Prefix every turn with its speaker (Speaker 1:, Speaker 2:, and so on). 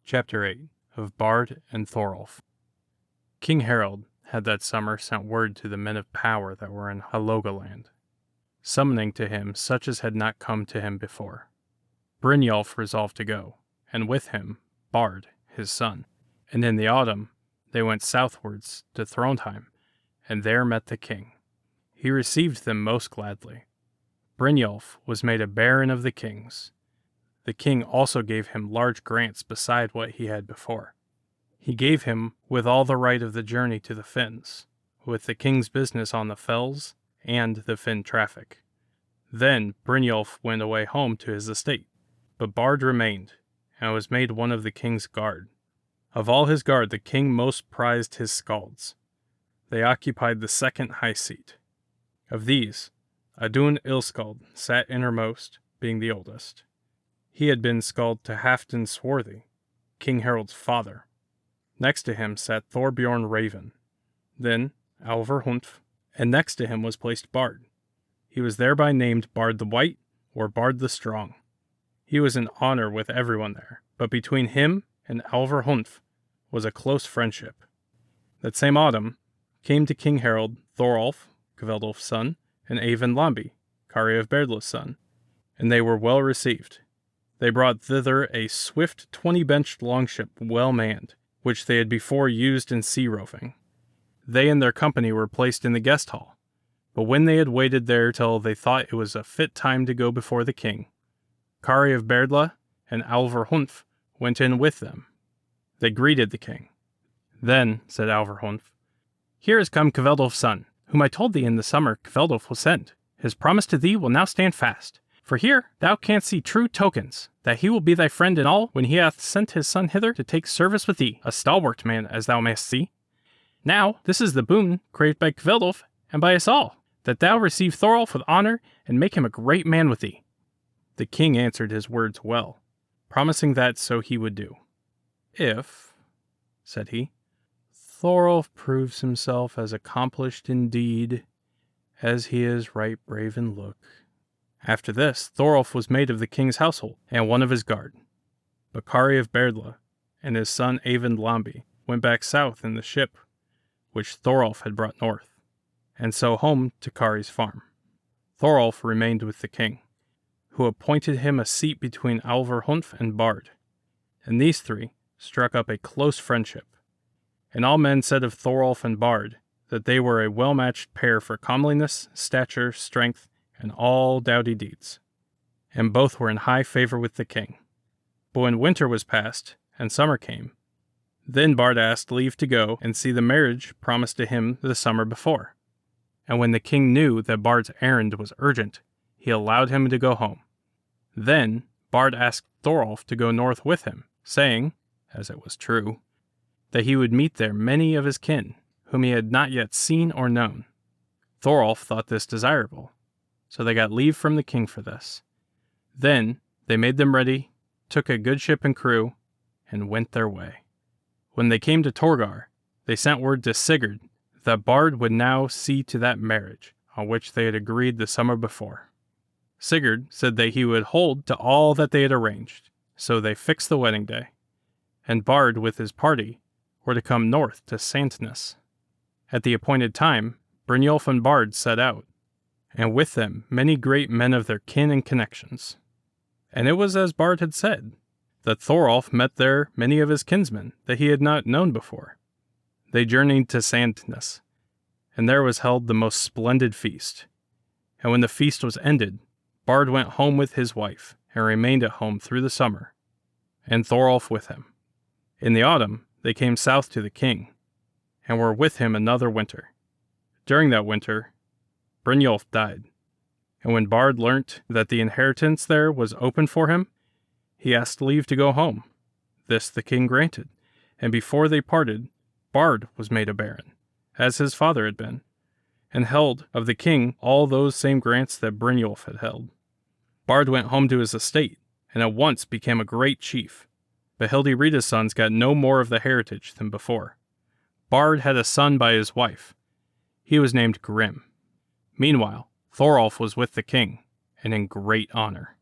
Speaker 1: Chapter 8 of Bard and Thorolf. King Harald had that summer sent word to the men of power that were in Halogaland, summoning to him such as had not come to him before. Brynjolf resolved to go, and with him Bard, his son. And in the autumn they went southwards to Throndheim, and there met the king. He received them most gladly. Brynjolf was made a baron of the kings. The king also gave him large grants beside what he had before. He gave him with all the right of the journey to the Finns, with the king's business on the fells and the Finn traffic. Then Brynjolf went away home to his estate, but Bard remained, and was made one of the king's guard. Of all his guard the king most prized his skalds. They occupied the second high seat. Of these, Adun Ilskald sat innermost, being the oldest. He had been skald to Halfdan Swarthy, King Harald's father. Next to him sat Thorbjorn Raven, then Alvar Huntf, and next to him was placed Bard. He was thereby named Bard the White, or Bard the Strong. He was in honor with everyone there, but between him and Alvar Huntf was a close friendship. That same autumn came to King Harald Thorolf, Kveldulf's son, and Eyvind Lambi, Kari of Berdla's son, and they were well received. They brought thither a swift 20-benched longship well manned, which they had before used in sea roving. They and their company were placed in the guest hall, but when they had waited there till they thought it was a fit time to go before the king, Kari of Berdla and Alvar Huntf went in with them. They greeted the king. Then said Alvar Huntf, "Here is come Kveldulf's son, whom I told thee in the summer Kveldulf will send. His promise to thee will now stand fast. For here thou canst see true tokens, that he will be thy friend in all when he hath sent his son hither to take service with thee, a stalwart man, as thou mayst see. Now this is the boon craved by Kveldulf and by us all, that thou receive Thorolf with honor and make him a great man with thee." The king answered his words well, promising that so he would do. "If," said he, "Thorolf proves himself as accomplished in deed as he is right brave in look." After this, Thorolf was made of the king's household, and one of his guard. But Kari of Berdla and his son Eyvind Lambi went back south in the ship which Thorolf had brought north, and so home to Kari's farm. Thorolf remained with the king, who appointed him a seat between Alvar Huntf and Bard, and these three struck up a close friendship. And all men said of Thorolf and Bard that they were a well-matched pair for comeliness, stature, strength, and all doughty deeds, and both were in high favor with the king. But when winter was past, and summer came, then Bard asked leave to go and see the marriage promised to him the summer before. And when the king knew that Bard's errand was urgent, he allowed him to go home. Then Bard asked Thorolf to go north with him, saying, as it was true, that he would meet there many of his kin, whom he had not yet seen or known. Thorolf thought this desirable, so they got leave from the king for this. Then they made them ready, took a good ship and crew, and went their way. When they came to Torgar, they sent word to Sigurd that Bard would now see to that marriage, on which they had agreed the summer before. Sigurd said that he would hold to all that they had arranged, so they fixed the wedding day, and Bard with his party were to come north to Sandnes. At the appointed time, Brynjolf and Bard set out, and with them many great men of their kin and connections. And it was as Bard had said, that Thorolf met there many of his kinsmen that he had not known before. They journeyed to Sandnes, and there was held the most splendid feast. And when the feast was ended, Bard went home with his wife, and remained at home through the summer, and Thorolf with him. In the autumn they came south to the king, and were with him another winter. During that winter Brynjolf died, and when Bard learnt that the inheritance there was open for him, he asked leave to go home. This the king granted, and before they parted, Bard was made a baron, as his father had been, and held of the king all those same grants that Brynjolf had held. Bard went home to his estate, and at once became a great chief, but Hildirída's sons got no more of the heritage than before. Bard had a son by his wife. He was named Grim. Meanwhile, Thorolf was with the king, and in great honor.